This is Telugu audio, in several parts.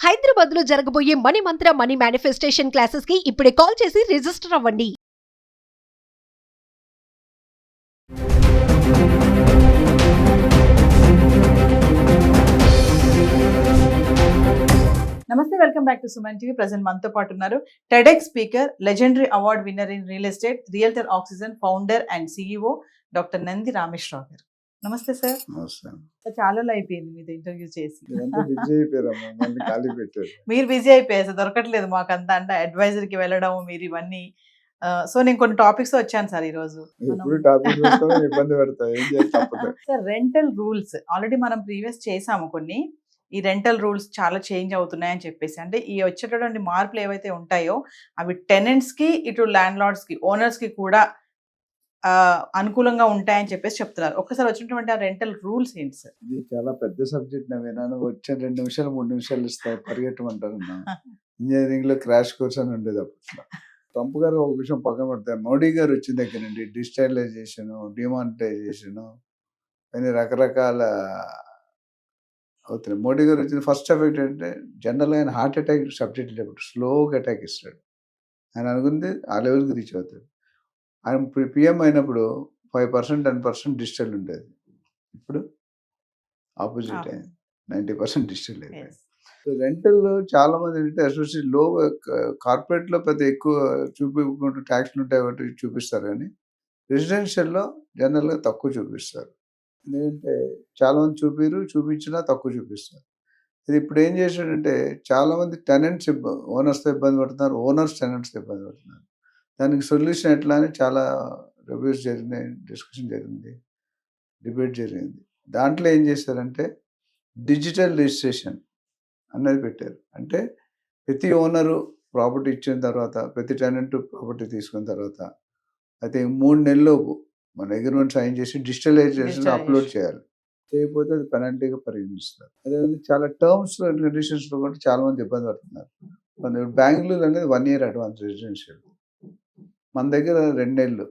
హైదరాబాద్ లో జరగబోయే మనీ మంత్ర మనీ మేనిఫెస్టేషన్ క్లాసెస్ కి ఇప్పుడే కాల్ చేసి రిజిస్టర్ అవ్వండి. నమస్తే, welcome back to Suman TV. Present మనతో పాటు ఉన్నారు TEDx speaker, legendary award winner in real estate, realtor oxygen founder and CEO doctor Nandi Rameshwar Rao గారు. నమస్తే సార్. నమస్తే. చాలా రోజులు అయిపోయింది మీతో ఇంటర్వ్యూ చేసి. మీరంతా బిజీ అయిపోయారమ్మా, మళ్ళీ ఖాళీ పెట్టారు. మీరు బిజీ అయిపోయారు సార్, దొరకట్లేదు మాకు అంతా. అంటే అడ్వైజర్కి వెళ్ళడం మీరు ఇవన్నీ. సో నేను కొన్ని టాపిక్స్ వచ్చాను సార్ ఈరోజు. ఎప్పుడు టాపిక్ వస్తామో ఇబ్బంది పెడతాయి, ఏం చేయాలి తప్పదు. సార్, రెంటల్ రూల్స్ ఆల్రెడీ మనం ప్రీవియస్ చేసాము కొన్ని. ఈ రెంటల్ రూల్స్ చాలా చేంజ్ అవుతున్నాయని చెప్పేసి, అంటే ఈ వచ్చేటటువంటి మార్పులు ఏవైతే ఉంటాయో అవి టెనెంట్స్ కి, ఇటు ల్యాండ్ లార్డ్స్ కి, ఓనర్స్ కి కూడా అనుకూలంగా ఉంటాయని చెప్పేసి చెప్తున్నారు. ఒక్కసారి వచ్చినటువంటి ఆ రెంటల్ రూల్స్ ఏంటి సార్? ఇది చాలా పెద్ద సబ్జెక్ట్. నవ్వేనా వచ్చే 2 నిమిషాలు 3 నిమిషాలు ఇస్తాయి, పరిగెట్టమంటారు. ఇంజనీరింగ్ లో క్రాష్ కోర్స్ అని ఉండేది అప్పట్లో. ట్రంప్ గారు ఒక విషయం పక్కన పెడతారు. మోడీ గారు వచ్చిన దగ్గర నుండి డిజిటలైజేషన్, డిమానిటైజేషన్ అన్ని రకరకాల అవుతున్నాయి. మోడీ గారు వచ్చిన ఫస్ట్ ఎఫెక్ట్ ఏంటంటే జనరల్ ఆయన హార్ట్ అటాక్ సబ్జెక్ట్ లేకపోతే స్లోగా అటాక్ ఇస్తాడు. ఆయన అనుకుంది ఆ లెవెల్కి రీచ్ అవుతాడు. ఆయన పిఎం అయినప్పుడు 5% 10% డిజిటల్ ఉండేది. ఇప్పుడు ఆపోజిట్ అయింది, 90% డిజిటల్ అయిపోయింది. సో రెంటల్లో చాలా మంది ఏంటంటే అసోసియేట్ లో కార్పొరేట్లో పెద్ద ఎక్కువ చూపించుకుంటూ ట్యాక్స్లు ఉంటాయి కాబట్టి చూపిస్తారు, కానీ రెసిడెన్షియల్లో జనరల్గా తక్కువ చూపిస్తారు. ఎందుకంటే చాలా మంది చూపించినా తక్కువ చూపిస్తారు. ఇది ఇప్పుడు ఏం చేశాడంటే చాలా మంది టెనెంట్స్ ఓనర్స్తో ఇబ్బంది పడుతున్నారు, ఓనర్స్ టెనెంట్స్తో ఇబ్బంది పడుతున్నారు. దానికి సొల్యూషన్ ఎట్లా అని చాలా రివ్యూస్ జరిగినాయి, డిస్కషన్ జరిగింది, డిబేట్ జరిగింది. దాంట్లో ఏం చేశారంటే డిజిటల్ రిజిస్ట్రేషన్ అనేది పెట్టారు. అంటే ప్రతి ఓనరు ప్రాపర్టీ ఇచ్చిన తర్వాత, ప్రతి టెనెంట్ ప్రాపర్టీ తీసుకున్న తర్వాత అయితే 3 నెలల్లోపు మన అగ్రిమెంట్ సైన్ చేసి డిజిటలైజేషన్ అప్లోడ్ చేయాలి. చేయకపోతే అది పెనాల్టీగా పరిగణిస్తారు. అదేవిధంగా చాలా టర్మ్స్ అండ్ కండిషన్స్లో కూడా చాలా మంది ఇబ్బంది పడుతున్నారు. మన బెంగళూరు అనేది 1 year అడ్వాన్స్ రెసిడెన్షియల్, మన దగ్గర 2 నెలలు,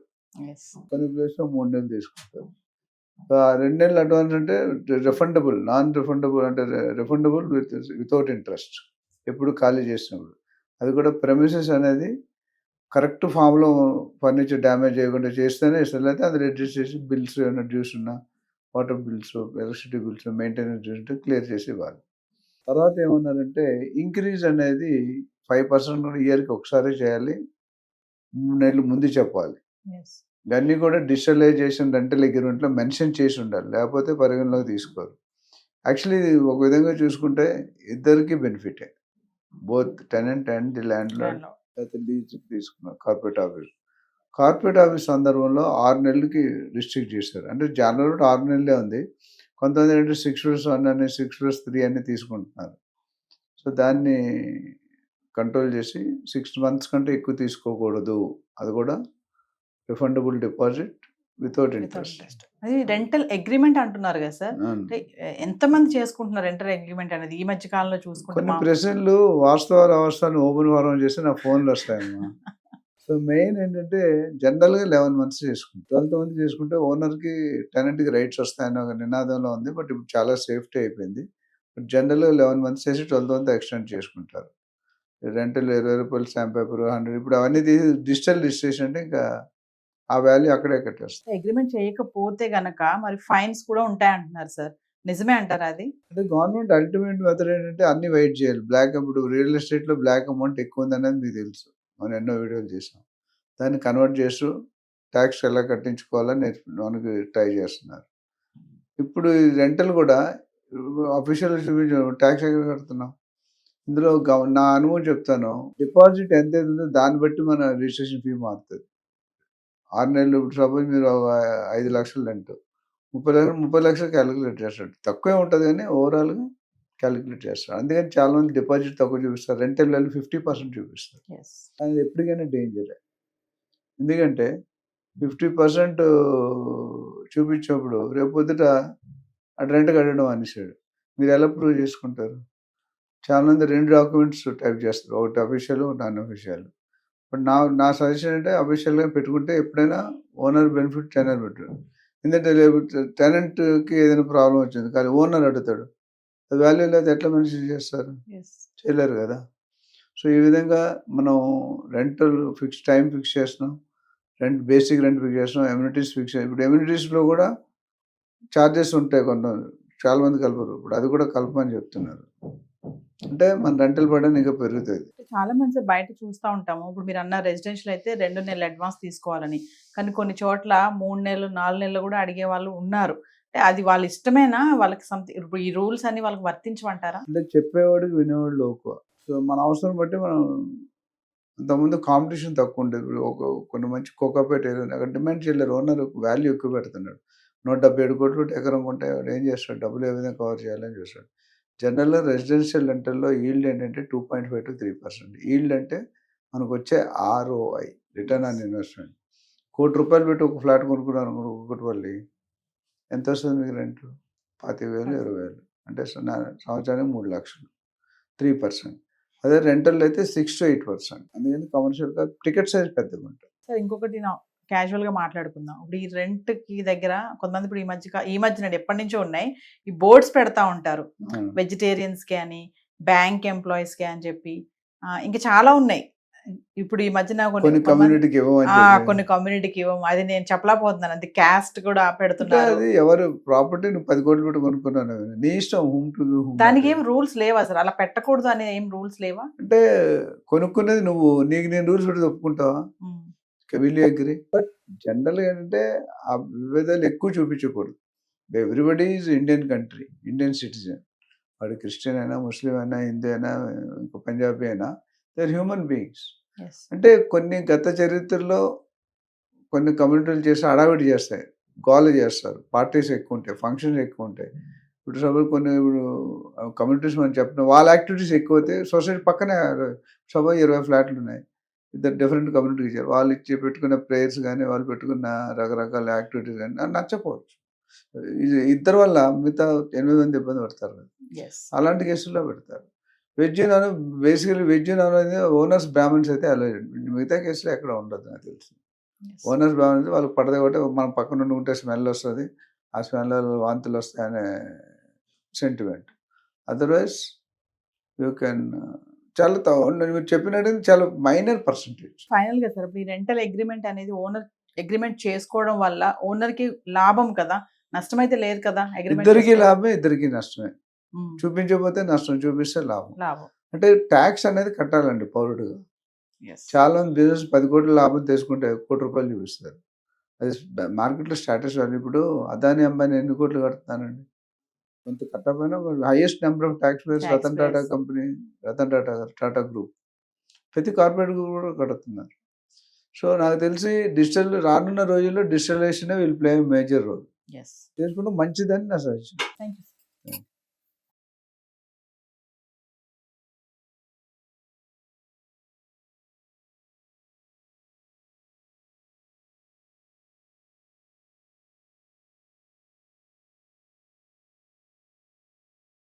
కొన్ని ప్లేస్లో 3 నెలలు తీసుకుంటారు. 2 నెలలు అడ్వాన్స్ అంటే రిఫండబుల్, నాన్ రిఫండబుల్ అంటే రిఫండబుల్ వితౌట్ ఇంట్రెస్ట్ ఎప్పుడు ఖాళీ చేసినప్పుడు. అది కూడా ప్రెమిసెస్ అనేది కరెక్ట్ ఫామ్లో ఫర్నిచర్ డ్యామేజ్ చేయకుండా చేస్తేనే ఇస్తారు. అయితే అది రిడ్యూస్ చేసి బిల్స్ ఏమైనా డ్యూస్ ఉన్నా, water bills, electricity bills, maintenance dues ఉంటే క్లియర్ చేసి ఇవ్వాలి. తర్వాత ఏమన్నారంటే ఇంక్రీజ్ అనేది 5% కూడా ఇయర్కి ఒకసారి చేయాలి, 3 నెలలు ముందు చెప్పాలి. ఇవన్నీ కూడా డిజిటలైజేషన్ రెంటల్ అగ్రిమెంట్లో మెన్షన్ చేసి ఉండాలి, లేకపోతే పరిగణలోకి తీసుకోరు. యాక్చువల్లీ ఇది ఒక విధంగా చూసుకుంటే ఇద్దరికి బెనిఫిటే, both tenant and the landlord. అయితే లీజ్ తీసుకున్నారు కార్పొరేట్ ఆఫీస్ సందర్భంలో 6 నెలలకి రిస్ట్రిక్ట్ చేశారు. అంటే జనరల్ 6 నెలలే ఉంది. కొంతమంది ఏంటంటే 6+1 అని 6+3 అని తీసుకుంటున్నారు. సో దాన్ని కంట్రోల్ చేసి 6 months కంటే ఎక్కువ తీసుకోకూడదు. అది కూడా రిఫండబుల్ డిపాజిట్ వితౌట్ ఇంట్రెస్ట్. అది రెంటల్ అగ్రిమెంట్ అంటున్నారు కదా సార్, అంటే ఎంతమంది చేసుకుంటున్నారు రెంటల్ అగ్రిమెంట్ అనేది ఈ మధ్య కాలంలో చూసుకుంటే? కొన్ని ప్రశ్నలు వాస్తవాన్ని ఓపెన్ ఫారం చేసి నా ఫోన్లు వస్తాయమ్మా. సో మెయిన్ ఏంటంటే జనరల్గా 11 months చేసుకుంటారు. 12th month చేసుకుంటే ఓనర్కి టెనెంట్కి రైట్స్ వస్తాయని ఒక నినాదంలో ఉంది. బట్ ఇప్పుడు చాలా సేఫ్టీ అయిపోయింది. బట్ జనరల్గా 11 months చేసి 12th month ఎక్స్టెండ్ చేసుకుంటారు. రెంటల్ 20 రూపాయలు స్టాంప్ పేపర్ 100. ఇప్పుడు అవన్నీ తీసి డిజిటల్ రిజిస్ట్రేషన్ అంటే ఇంకా ఆ వాల్యూ అక్కడే కట్టేస్తారు. అగ్రిమెంట్ చేయకపోతే గనక మరి ఫైన్స్ కూడా ఉంటాయి అంటున్నారు సార్, నిజమే అంటారా అది? అంటే గవర్నమెంట్ అల్టిమేట్ మెథడ్ ఏంటంటే అన్ని వెయిట్ చేయాలి. బ్లాక్, ఇప్పుడు రియల్ ఎస్టేట్లో బ్లాక్ అమౌంట్ ఎక్కువ ఉంది అనేది మీకు తెలుసు, మనం ఎన్నో వీడియోలు చేసాం. దాన్ని కన్వర్ట్ చేస్తూ ట్యాక్స్ ఎలా కట్టించుకోవాలని మనకి ట్రై చేస్తున్నారు. ఇప్పుడు ఈ రెంటల్ కూడా అఫీషియల్ ట్యాక్స్ ఎక్కడ కడుతున్నాం? ఇందులో నా అనుభవం చెప్తాను. డిపాజిట్ ఎంత ఉందో దాన్ని బట్టి మన రిజిస్ట్రేషన్ ఫీ మారుతుంది. 6 నెలలు సపోజ్ మీరు 5 లక్షలు రెంట్, 30 లక్షలు క్యాలిక్యులేట్ చేస్తాడు. తక్కువే ఉంటుంది కానీ ఓవరాల్గా క్యాలిక్యులేట్ చేస్తారు. అందుకని చాలా మంది డిపాజిట్ తక్కువ చూపిస్తారు, రెంటల్ వాల్యూ 50% చూపిస్తారు. అది ఎప్పటికైనా డేంజరే. ఎందుకంటే 50% చూపించినప్పుడు రేపు పొద్దుట అటు రెంట్ కట్టడం అనేసాడు, మీరు ఎలా ప్రూవ్ చేసుకుంటారు? చాలామంది 2 డాక్యుమెంట్స్ టైప్ చేస్తారు, ఒకటి అఫీషియల్, ఒకటి నాన్ అఫీషియల్. బట్ నా సజెషన్ అంటే అఫీషియల్గా పెట్టుకుంటే ఎప్పుడైనా ఓనర్ బెనిఫిట్, టెనెంట్ పెట్టాడు. ఎందుకంటే టెనెంట్కి ఏదైనా ప్రాబ్లం వచ్చింది కానీ ఓనర్ అడుగుతాడు, వాల్యూ లేదు ఎట్లా మనిషి చేస్తారు? చేయలేరు కదా. సో ఈ విధంగా మనం రెంటల్ టైం ఫిక్స్ చేస్తున్నాం, బేసిక్ రెంట్ ఫిక్స్ చేస్తున్నాం, ఎమ్యూనిటీస్ ఫిక్స్ చేస్తాం. ఇప్పుడు ఎమ్యూనిటీస్లో కూడా ఛార్జెస్ ఉంటాయి, చాలా మంది కలపరు. ఇప్పుడు అది కూడా కలపమని చెప్తున్నారు. అంటే మన రెంటల్ బర్డెన్ ఇంకా పెరుగుతుంది. చాలా మంది బయట చూస్తూ ఉంటాము. ఇప్పుడు మీరు అన్న రెసిడెన్షియల్ అయితే 2 నెలలు అడ్వాన్స్ తీసుకోవాలని, కానీ కొన్ని చోట్ల 3 నెలలు 4 నెలలు కూడా అడిగే వాళ్ళు ఉన్నారు. అంటే అది వాళ్ళ ఇష్టమేనా? వాళ్ళకి సంథింగ్ ఇప్పుడు ఈ రూల్స్ అన్ని వాళ్ళకి వర్తించమంటారా? అంటే చెప్పేవాడికి వినేవాడు లోకువ. సో మన అవసరం బట్టి మనం అంతకుముందు కాంపిటీషన్ తక్కువ ఉండేది. ఇప్పుడు కొన్ని మంచి కోకాపేట ఏరియా అక్కడ డిమాండ్ చేయలేరు, ఓనర్ వాల్యూ ఎక్కువ పెడుతున్నాడు. 177 కోట్లు ఎకరం కొంటే వాడు ఏం చేస్తాడు? డబ్బులు ఏ విధంగా కవర్ చేయాలని చూస్తాడు. జనరల్గా రెసిడెన్షియల్ రెంటల్లో ఈల్డ్ ఏంటంటే 2.5 to 3%. ఈల్డ్ అంటే మనకు వచ్చే ROI, రిటర్న్ ఆన్ ఇన్వెస్ట్మెంట్. ₹1,00,00,000 పెట్టి ఒక ఫ్లాట్ కొనుక్కున్నాను కూకట్పల్లి, ఎంత వస్తుంది మీకు రెంట్? 25,000 20,000, అంటే సంవత్సరానికి 3 లక్షలు, 3%. అదే రెంటల్ అయితే 6 to 8%. అందుకని కమర్షియల్గా టికెట్ సైజ్ పెద్దగా ఉంటుంది. సార్ ఇంకొకటి క్యాజువల్ గా మాట్లాడుకుందాం. ఇప్పుడు ఈ రెంట్ కి దగ్గర కొంతమంది ఇప్పుడు ఈ మధ్యన ఎప్పటి నుంచో ఉన్నాయి, ఈ బోర్డ్స్ పెడతా ఉంటారు, వెజిటేరియన్స్ కి అని, బ్యాంక్ ఎంప్లాయీస్ కి అని చెప్పి, ఇంకా చాలా ఉన్నాయి. ఇప్పుడు ఈ మధ్యన కొన్ని కమ్యూనిటీకి కొన్ని కమ్యూనిటీకి ఇవ్వము, అది నేను చెప్పలేకపోతున్నాను. అది క్యాస్ట్ కూడా పెడుతున్నారు. అది ఎవరు ప్రాపర్టీ నువ్వు 10 కోట్లు పెట్టి కొనుక్కున్నాను, నీ ఇష్టం. దానికి ఏం రూల్స్ లేవా సార్? అలా పెట్టకూడదు అనే ఏం రూల్స్ లేవా? అంటే కొనుక్కునేది నువ్వు, నీకు నేను రూల్స్ పెట్టి ఒప్పుకుంటావా? Will you agree? But general ఏంటంటే ఆ విభేదాలు ఎక్కువ చూపించకూడదు. Everybody is Indian country, Indian citizen. వాడు క్రిస్టియన్ అయినా, ముస్లిం అయినా, హిందూ అయినా, ఇంకా పంజాబీ అయినా, దే ఆర్ హ్యూమన్ బీయింగ్స్. అంటే కొన్ని గత చరిత్రలో కొన్ని కమ్యూనిటీలు చేసి హడావిడి చేస్తాయి, గోల చేస్తారు, పార్టీస్ ఎక్కువ ఉంటాయి, ఫంక్షన్స్ ఎక్కువ ఉంటాయి. ఇప్పుడు సపోజ్ కొన్ని కమ్యూనిటీస్ మనం చెప్పిన వాళ్ళ యాక్టివిటీస్ ఎక్కువ అవుతాయి. సొసైటీ పక్కనే సపోజ్ 20 ఫ్లాట్లు ఉన్నాయి, ఇద్దరు డిఫరెంట్ కమ్యూనిటీకి ఇచ్చారు. వాళ్ళు పెట్టుకున్న ప్రేయర్స్ కానీ, వాళ్ళు పెట్టుకున్న రకరకాల యాక్టివిటీస్ కానీ నచ్చకపోవచ్చు. ఇద్దరు వల్ల మిగతా 8 మంది ఇబ్బంది పడతారు కదా. అలాంటి కేసుల్లో పెడతారు. Veg non, basically veg non అనేది ఓనర్స్ బ్రాహ్మణ్స్ అయితే అలౌడ్. మిగతా కేసులో ఎక్కడ ఉండదు నాకు తెలిసి. ఓనర్స్ బ్రాహ్మణ్స్ వాళ్ళకి పడదు కాబట్టి మనం పక్కన నుండి ఉంటే స్మెల్ వస్తుంది, ఆ స్మెల్ వాంతులు వస్తాయనే సెంటిమెంట్. అదర్వైజ్ యూ కెన్ చాలా మీరు చెప్పినట్టు చాలా మైనర్ పర్సంటేజ్. ఫైనల్ గా సార్, ఇప్పుడు ఈ రెంటల్ అగ్రిమెంట్ అనేది ఓనర్ అగ్రిమెంట్ చేసుకోవడం వల్ల ఓనర్ కి లాభం కదా, నష్టం అయితే లేదు కదా? ఇద్దరికి లాభమే, ఇద్దరికి నష్టమే. చూపించకపోతే నష్టం, చూపిస్తే లాభం. అంటే ట్యాక్స్ అనేది కట్టాలండి పౌరుడుగా. చాలా మంది బిజినెస్ 10 కోట్ల లాభం తీసుకుంటే ₹1,00,00,000 చూపిస్తారు. అది మార్కెట్లో స్టాటస్. ఇప్పుడు అదాని అంబానీ ఎన్ని కోట్లు కడుతున్నానండి? కొంత కట్టకపోయినా highest number of tax payers Ratan Tata company, Tata group, ప్రతి కార్పొరేట్ గ్రూప్ కూడా కడుతున్నారు. సో నాకు తెలిసి రానున్న రోజుల్లో digitalization will play major role. చేసుకుంటే మంచిదని నా సజెషన్.